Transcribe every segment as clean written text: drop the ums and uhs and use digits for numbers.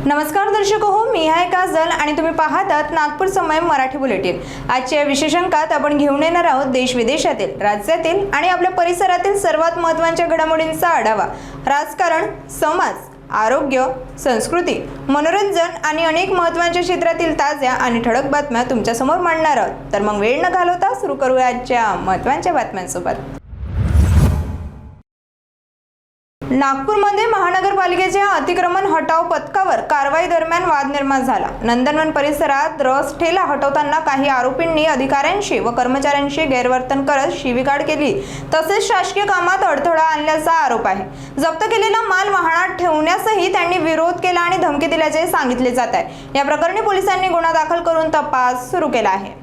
नमस्कार दर्शक हो, मी आहे काजल आणि तुम्ही पाहतात नागपूर समय मराठी बुलेटिन। आजच्या विशेष अंकात आपण घेऊन येणार आहोत देश विदेशातील, राज्यातील आणि आपल्या परिसरातील सर्वात महत्त्वाच्या घडामोडींचा आढावा। राजकारण, समाज, आरोग्य, संस्कृती, मनोरंजन आणि अनेक महत्त्वाच्या क्षेत्रातील ताज्या आणि ठळक बातम्या तुमच्या समोर मांडणार आहोत। तर मग वेळ न घालवता सुरू करूया आजच्या महत्त्वाच्या बातम्यांसोबत। नागपूरमध्ये महानगरपालिकेच्या अतिक्रमण हटाव पथकावर कारवाई दरम्यान वाद निर्माण झाला। नंदनवन परिसरात रस ठेला हटवताना काही आरोपींनी अधिकाऱ्यांशी व कर्मचाऱ्यांशी गैरवर्तन करत शिवीगाळ केली, तसेच शासकीय कामात अडथळा आणल्याचा आरोप आहे। जप्त केलेला माल वाहनात ठेवण्यासही त्यांनी विरोध केला आणि धमकी दिल्याचे सांगितले जात आहे। या प्रकरणी पोलिसांनी गुन्हा दाखल करून तपास सुरू केला आहे।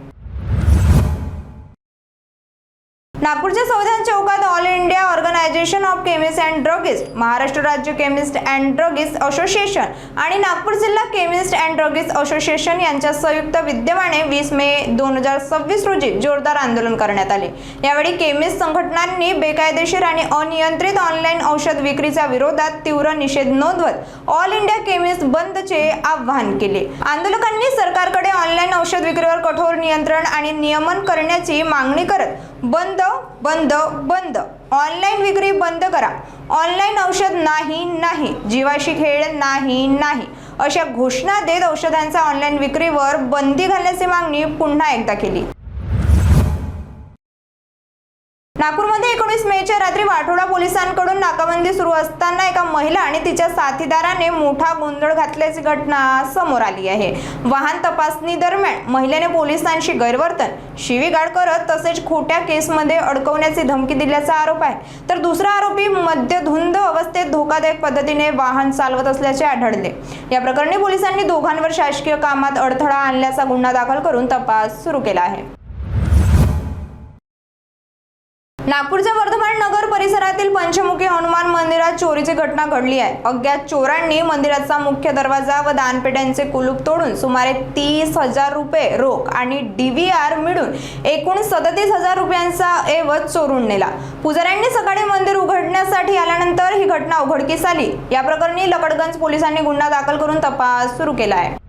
नागपूरच्या संविधान चौकात all India organisation of chemist and druggist, Maharashtra राज्य केमिस्ट अँड ड्रगिस्ट असोसिएशन आणि नागपूर जिल्हा केमिस्ट अँड ड्रगिस्ट असोसिएशन यांच्या संयुक्त विद्यमाने 20 मे 2026 रोजी जोरदार आंदोलन करण्यात आले। यावेळी केमिस्ट संघटनांनी बेकायदेशीर आणि अनियंत्रित ऑनलाईन औषध विक्रीच्या विरोधात तीव्र निषेध नोंदवत ऑल इंडिया केमिस्ट बंदचे आवाहन केले। आंदोलकांनी सरकारकडे ऑनलाईन औषध विक्रीवर कठोर नियंत्रण आणि नियमन करण्याची मागणी करत बंद बंद बंद, ऑनलाईन विक्री बंद करा, ऑनलाईन औषध नाही, जीवाशी खेळ नाही अशा घोषणा देत औषधांच्या ऑनलाईन विक्रीवर बंदी घालण्याची मागणी पुन्हा एकदा केली। नागपूरमध्ये 19 मेच्या रात्री वाठोडा पोलिसांकडून नाकाबंदी सुरू असताना एका महिला आणि तिच्या साथीदाराने मोठा गोंधळ घातल्याची घटना समोर आली आहे। वाहन तपासणी दरम्यान महिलेने पोलिसांशी गैरवर्तन, शिवीगाळ करत तसेच खोट्या केसमध्ये अडकवण्याची धमकी दिल्याचा आरोप आहे। तर दुसरा आरोपी मद्यधुंद अवस्थेत धोकादायक पद्धतीने वाहन चालवत असल्याचे आढळले। या प्रकरणी पोलिसांनी दोघांवर शासकीय कामात अडथळा आणल्याचा गुन्हा दाखल करून तपास सुरू केला आहे। नागपूरच्या वर्धमान नगर परिसरातील पंचमुखी हनुमान मंदिरात चोरीची घटना घडली आहे। अज्ञात चोरांनी मंदिराचा मुख्य दरवाजा व दानपेट्यांचे कुलूप तोडून सुमारे 30,000 रुपये रोख आणि DVR मिळून एकूण 37,000 रुपयांचा ऐवज चोरून नेला। पुजाऱ्यांनी सकाळी मंदिर उघडण्यासाठी आल्यानंतर ही घटना उघडकीस आली। या प्रकरणी लकडगंज पोलिसांनी गुन्हा दाखल करून तपास सुरू केला आहे।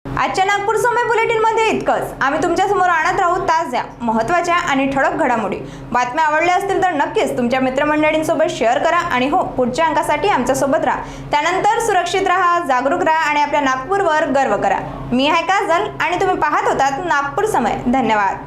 आजच्या नागपूर समय बुलेटिन मध्ये इतकंच। आम्ही तुमच्या समोर आणत राहू ताज्या, महत्त्वाच्या आणि ठळक घडामोडी। बातम्या आवडल्या असतील तर नक्कीच तुमच्या मित्रमंडळींसोबत शेअर करा आणि हो, पुढच्या अंकासाठी आमच्या सोबत राहा। त्यानंतर सुरक्षित राहा, जागरूक राहा आणि आपल्या नागपूरवर गर्व करा। मी आहे काजल आणि तुम्ही पाहत होतात नागपूर समय। धन्यवाद।